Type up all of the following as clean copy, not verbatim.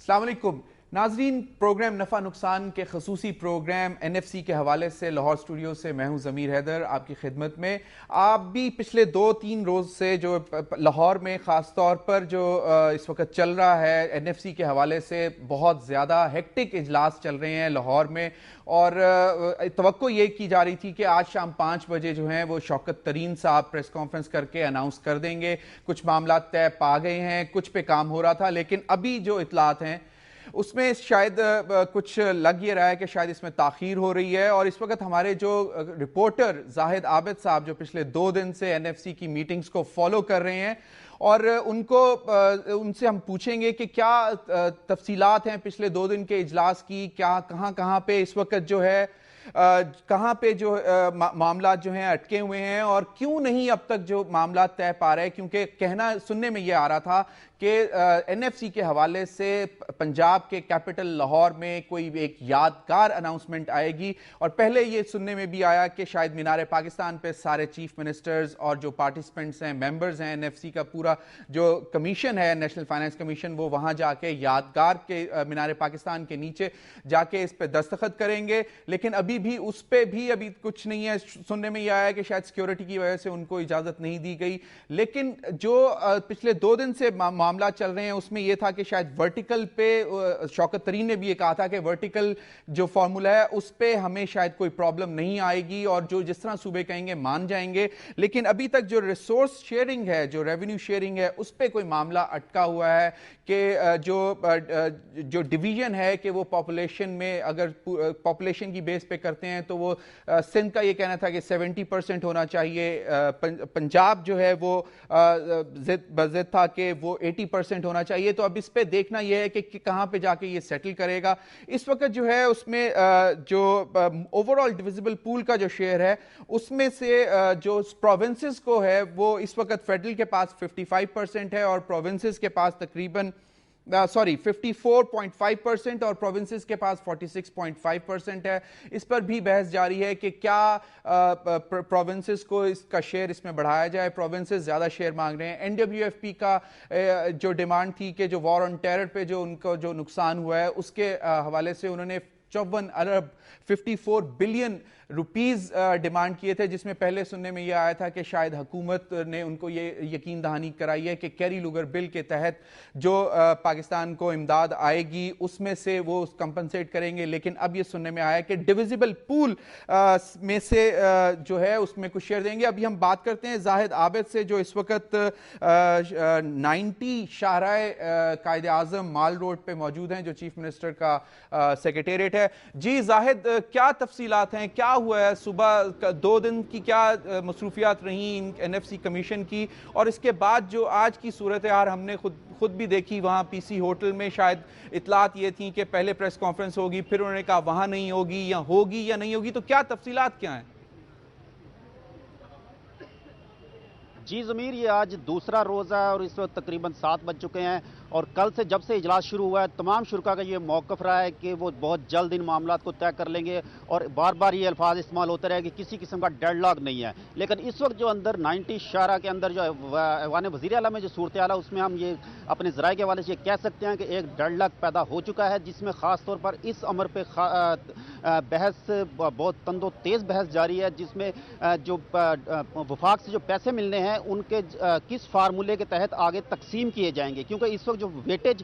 अस्सलाम वालेकुम नाजरीन, प्रोग्राम नफ़ा नुकसान के खसूसी प्रोग्राम NFC के हवाले से लाहौर स्टूडियो से मैं हूं ज़मीर हैदर आपकी खिदमत में। आप भी पिछले 2-3 रोज़ से जो लाहौर में ख़ास तौर पर जो इस वक्त चल रहा है NFC के हवाले से बहुत ज़्यादा हेक्टिक इजलास चल रहे हैं लाहौर में, और तवक्को ये की जा रही थी कि आज शाम 5 बजे जो हैं वो शौकत तरीन साहब प्रेस कॉन्फ्रेंस करके अनाउंस कर देंगे। कुछ मामला तय पा गए हैं, कुछ पे काम हो रहा था, लेकिन अभी जो इतलात हैं उसमें शायद कुछ लग ये रहा है कि शायद इसमें ताखीर हो रही है। और इस वक्त हमारे जो रिपोर्टर जाहिद आबिद साहब जो पिछले 2 दिन से NFC की मीटिंग्स को फॉलो कर रहे हैं, और उनसे हम पूछेंगे कि क्या तफसीलात हैं पिछले 2 दिन के इजलास की, क्या कहाँ पे इस वक्त जो है कहाँ पे जो मामला जो हैं अटके हुए हैं, और क्यों नहीं अब तक जो मामला तय पा रहे हैं। क्योंकि कहना सुनने में ये आ रहा था कि NFC के हवाले से पंजाब के कैपिटल लाहौर में कोई एक यादगार अनाउंसमेंट आएगी, और पहले ये सुनने में भी आया कि शायद मीनार पाकिस्तान पे सारे चीफ मिनिस्टर्स और जो पार्टिसिपेंट्स हैं, मेंबर्स हैं NFC का पूरा जो कमीशन है, नेशनल फाइनेंस कमीशन, वो वहाँ जाके यादगार के मीनार पाकिस्तान के नीचे जाके इस पे दस्तखत करेंगे। लेकिन अभी भी उस पे भी अभी कुछ नहीं है। सुनने में यह आया कि शायद सिक्योरिटी की वजह से उनको इजाज़त नहीं दी गई। लेकिन जो पिछले 2 दिन से मामला चल रहे हैं उसमें यह था कि शायद वर्टिकल पे शौकत तरीन ने भी ये कहा था कि वर्टिकल जो फॉर्मूला है उस पे हमें शायद कोई प्रॉब्लम नहीं आएगी, और जो जिस तरह सूबे कहेंगे मान जाएंगे। लेकिन अभी तक जो रिसोर्स शेयरिंग है, जो रेवेन्यू शेयरिंग है, उस पे कोई मामला अटका हुआ है कि जो डिवीजन है कि वो पॉपुलेशन में, अगर पॉपुलेशन की बेस पे करते हैं तो वो सिंध का ये कहना था कि 70% होना चाहिए, पंजाब जो है वो जिद था कि वो 80% होना चाहिए। तो अब इस पे देखना यह है कि कहां पे जाके ये सेटल करेगा। इस वक्त जो है उसमें जो ओवरऑल डिविजिबल पूल का जो शेयर है उसमें से जो प्रोविंसेस को है वो इस वक्त फेडरल के पास 55% है, और प्रोविंसेस के पास तकरीबन 54.5% और प्रोविंसेस के पास 46.5% है। इस पर भी बहस जारी है कि क्या प्रोविंसेस को इसका शेयर इसमें बढ़ाया जाए। प्रोविंसेस ज्यादा शेयर मांग रहे हैं। NWFP का जो डिमांड थी कि जो वॉर ऑन टेरर पे जो उनको जो नुकसान हुआ है उसके हवाले से उन्होंने 54 अरब 54 बिलियन रुपीस डिमांड किए थे, जिसमें पहले सुनने में यह आया था कि शायद हुकूमत ने उनको ये यकीन दहानी कराई है कि कैरी लुगर बिल के तहत जो पाकिस्तान को इमदाद आएगी उसमें से वो कंपनसेट करेंगे। लेकिन अब ये सुनने में आया कि डिविजिबल पूल में से जो है उसमें कुछ शेयर देंगे। अभी हम बात करते हैं जाहिद आबिद से जो इस वक्त 90 शाहराए कायद आजम माल रोड पे मौजूद हैं, जो चीफ मिनिस्टर का सेक्रेटेरिएट है। जी जाहिद, क्या तफसीलात हैं, क्या हुआ है? सुबह 2 दिन की क्या मसरूफियात रही NFC कमीशन की, और इसके बाद जो आज की सूरत हाल हमने खुद भी देखी वहाँ PC होटल में, शायद इतलात ये थी कि पहले प्रेस कॉन्फ्रेंस होगी, फिर उन्होंने कहा वहाँ नहीं होगी या नहीं होगी। तो क्या तफसीलात क्या हैं? जी ज़मीर, ये आज दूसरा रोज़ है और इस वक्त तकरीबन 7 बज चुके हैं, और कल से जब से इजलास शुरू हुआ है तमाम शुरा का ये मौक़िफ़ रहा है कि वो बहुत जल्द इन मामलात को तय कर लेंगे, और बार बार ये अल्फाज इस्तेमाल होते रहे कि किसी किस्म का डेडलॉक नहीं है। लेकिन इस वक्त जो अंदर 90 शारा के अंदर जो ऐवान वज़ीर आला में जो सूरत हाल है उसमें हम ये अपने ज़राए के हवाले से कह सकते हैं कि एक डेडलॉक पैदा हो चुका है, जिसमें ख़ास तौर पर इस अमर पर बहस, बहुत तंदो तेज़ बहस जारी है, जिसमें जो वफाक से जो पैसे मिलने हैं उनके किस फार्मूले के तहत आगे तकसीम किए जाएंगे। क्योंकि इस वक्त जो वेटेज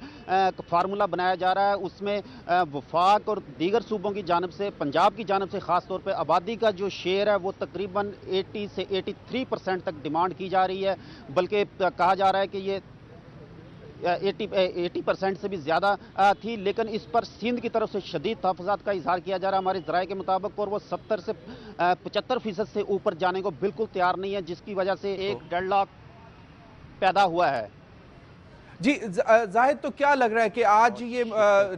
फार्मूला बनाया जा रहा है उसमें वफाक और दीगर सूबों की जानब से, पंजाब की जानब से ख़ास तौर पर आबादी का जो शेयर है वो तकरीबन 80 से 83% तक डिमांड की जा रही है, बल्कि कहा जा रहा है कि ये 80% से भी ज़्यादा थी। लेकिन इस पर सिंध की तरफ से शदीद तहफ़्फ़ुज़ात का इजहार किया जा रहा है हमारे ज़राए के मुताबिक, और वो 70 से 75% से ऊपर जाने को बिल्कुल तैयार नहीं है, जिसकी वजह से एक डेडलॉक पैदा हुआ है। जी जाहिद, तो क्या लग रहा है कि आज ये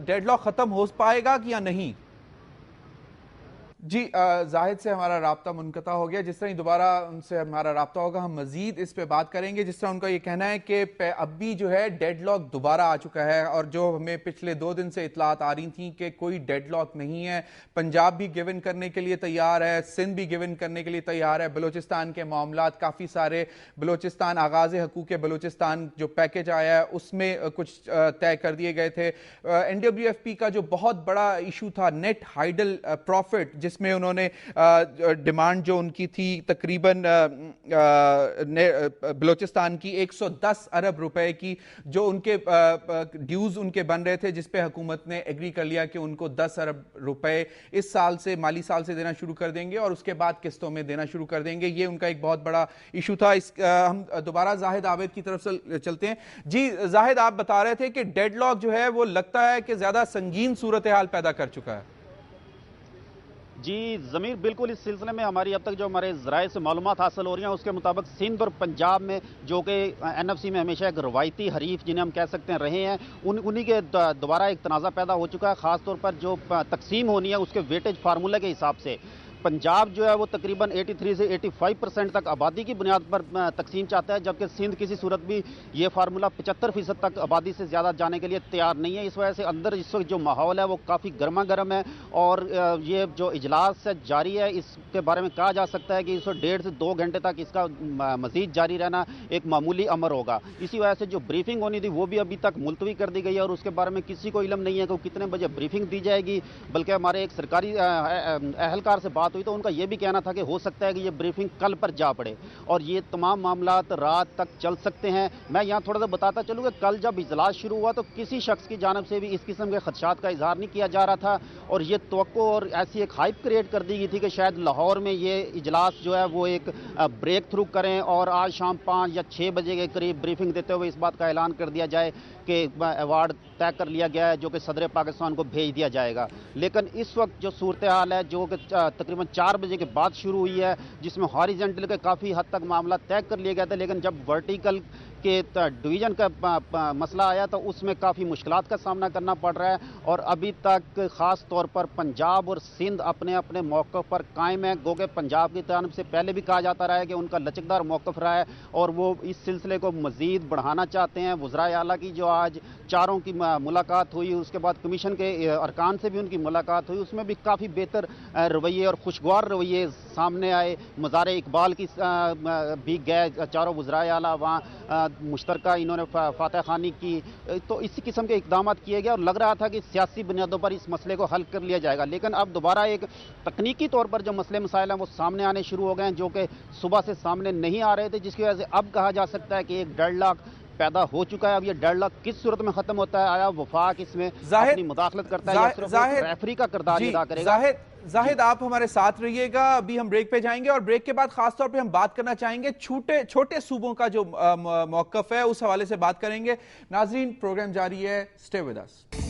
डेडलॉक खत्म हो पाएगा कि या नहीं? جی زاہد سے ہمارا رابطہ منقطع ہو گیا. جس طرح ہی دوبارہ ان سے ہمارا رابطہ ہوگا ہم مزید اس پہ بات کریں گے. جس طرح ان کا یہ کہنا ہے کہ اب بھی جو ہے ڈیڈ لاک دوبارہ آ چکا ہے, اور جو ہمیں پچھلے 2 دن سے اطلاعات آ رہی تھیں کہ کوئی ڈیڈ لاک نہیں ہے. پنجاب بھی گیون کرنے کے لیے تیار ہے, سندھ بھی گیون کرنے کے لیے تیار ہے. بلوچستان کے معاملات کافی سارے, بلوچستان آغاز حقوق بلوچستان جو پیکج آیا ہے اس میں کچھ طے کر دیے گئے تھے. NWFP کا جو بہت بڑا ایشو تھا نیٹ ہائیڈل پروفٹ, جس میں انہوں نے ڈیمانڈ جو ان کی تھی تقریباً بلوچستان کی 110 ارب روپے کی, جو ان کے ڈیوز ان کے بن رہے تھے, جس پہ حکومت نے ایگری کر لیا کہ ان کو 10 ارب روپے اس سال سے, مالی سال سے دینا شروع کر دیں گے, اور اس کے بعد قسطوں میں دینا شروع کر دیں گے. یہ ان کا ایک بہت بڑا ایشو تھا. ہم دوبارہ زاہد عابد کی طرف سے چلتے ہیں. جی زاہد, آپ بتا رہے تھے کہ ڈیڈ لاک جو ہے وہ لگتا ہے کہ زیادہ سنگین صورتحال پیدا کر چکا ہے. جی ضمیر, بالکل اس سلسلے میں ہماری اب تک جو ہمارے ذرائع سے معلومات حاصل ہو رہی ہیں اس کے مطابق سندھ اور پنجاب میں, جو کہ NFC میں ہمیشہ ایک روایتی حریف جنہیں ہم کہہ سکتے ہیں رہے ہیں, انہی کے دوبارہ ایک تنازع پیدا ہو چکا ہے, خاص طور پر جو تقسیم ہونی ہے اس کے ویٹیج فارمولہ کے حساب سے. پنجاب جو ہے وہ تقریباً 83 سے 85% تک آبادی کی بنیاد پر تقسیم چاہتا ہے, جبکہ سندھ کسی صورت بھی یہ فارمولہ 75% تک آبادی سے زیادہ جانے کے لیے تیار نہیں ہے. اس وجہ سے اندر اس وقت جو ماحول ہے وہ کافی گرما گرم ہے, اور یہ جو اجلاس جاری ہے اس کے بارے میں کہا جا سکتا ہے کہ اس وقت 1.5 سے 2 گھنٹے تک اس کا مزید جاری رہنا ایک معمولی امر ہوگا. اسی وجہ سے جو بریفنگ ہونی تھی وہ بھی ابھی تک ملتوی کر دی گئی ہے, اور اس کے بارے میں کسی کو علم نہیں ہے کہ کتنے بجے بریفنگ دی جائے گی. بلکہ ہمارے ایک سرکاری اہلکار سے بات ہوئی تو ان کا یہ بھی کہنا تھا کہ ہو سکتا ہے کہ یہ بریفنگ کل پر جا پڑے, اور یہ تمام معاملات رات تک چل سکتے ہیں. میں یہاں تھوڑا سا بتاتا چلوں کہ کل جب اجلاس شروع ہوا تو کسی شخص کی جانب سے بھی اس قسم کے خدشات کا اظہار نہیں کیا جا رہا تھا, اور یہ توقع اور ایسی ایک ہائپ کریٹ کر دی گئی تھی کہ شاید لاہور میں یہ اجلاس جو ہے وہ ایک بریک تھرو کریں, اور آج شام 5 یا 6 بجے کے قریب بریفنگ دیتے ہوئے اس بات کا اعلان کر دیا جائے کہ ایوارڈ طے کر لیا گیا ہے جو کہ صدر پاکستان کو بھیج دیا جائے گا. لیکن اس وقت جو صورتحال ہے جو کہ تقریباً 4 بجے کے بعد شروع ہوئی ہے, جس میں ہاریزنٹل کے کافی حد تک معاملہ طے کر لیے گئے تھے, لیکن جب ورٹیکل کے ڈویژن کا مسئلہ آیا تو اس میں کافی مشکلات کا سامنا کرنا پڑ رہا ہے. اور ابھی تک خاص طور پر پنجاب اور سندھ اپنے اپنے موقف پر قائم ہے, گو کہ پنجاب کی جانب سے پہلے بھی کہا جاتا رہا ہے کہ ان کا لچکدار موقف رہا ہے, اور وہ اس سلسلے کو مزید بڑھانا چاہتے ہیں. وزرائے اعلیٰ کی جو آج چاروں کی ملاقات ہوئی, اس کے بعد کمیشن کے ارکان سے بھی ان کی ملاقات ہوئی, اس میں بھی کافی بہتر رویے اور خوشگوار رویے سامنے آئے. مزار اقبال کی بھی گئے چاروں وزرائے اعلیٰ وہاں مشترکہ انہوں نے فاتح خوانی کی, تو اسی قسم کے اقدامات کیے گئے, اور لگ رہا تھا کہ سیاسی بنیادوں پر اس مسئلے کو حل کر لیا جائے گا. لیکن اب دوبارہ ایک تکنیکی طور پر جو مسئلے مسائل ہیں وہ سامنے آنے شروع ہو گئے ہیں, جو کہ صبح سے سامنے نہیں آ رہے تھے, جس کی وجہ سے اب کہا جا سکتا ہے کہ ایک ڈیڈ لاک پیدا ہو چکا ہے. اب یہ ڈیڈ لاک کس صورت میں ختم ہوتا ہے, آیا وفاق اس میں اپنی مداخلت کرتا ہے یا صرف ریفری کا کردار ادا کرے گا؟ زاہد آپ ہمارے ساتھ رہیے گا, ابھی ہم بریک پہ جائیں گے, اور بریک کے بعد خاص طور پہ ہم بات کرنا چاہیں گے چھوٹے صوبوں کا جو موقف ہے اس حوالے سے بات کریں گے. ناظرین, پروگرام جاری ہے, اسٹے ود اس.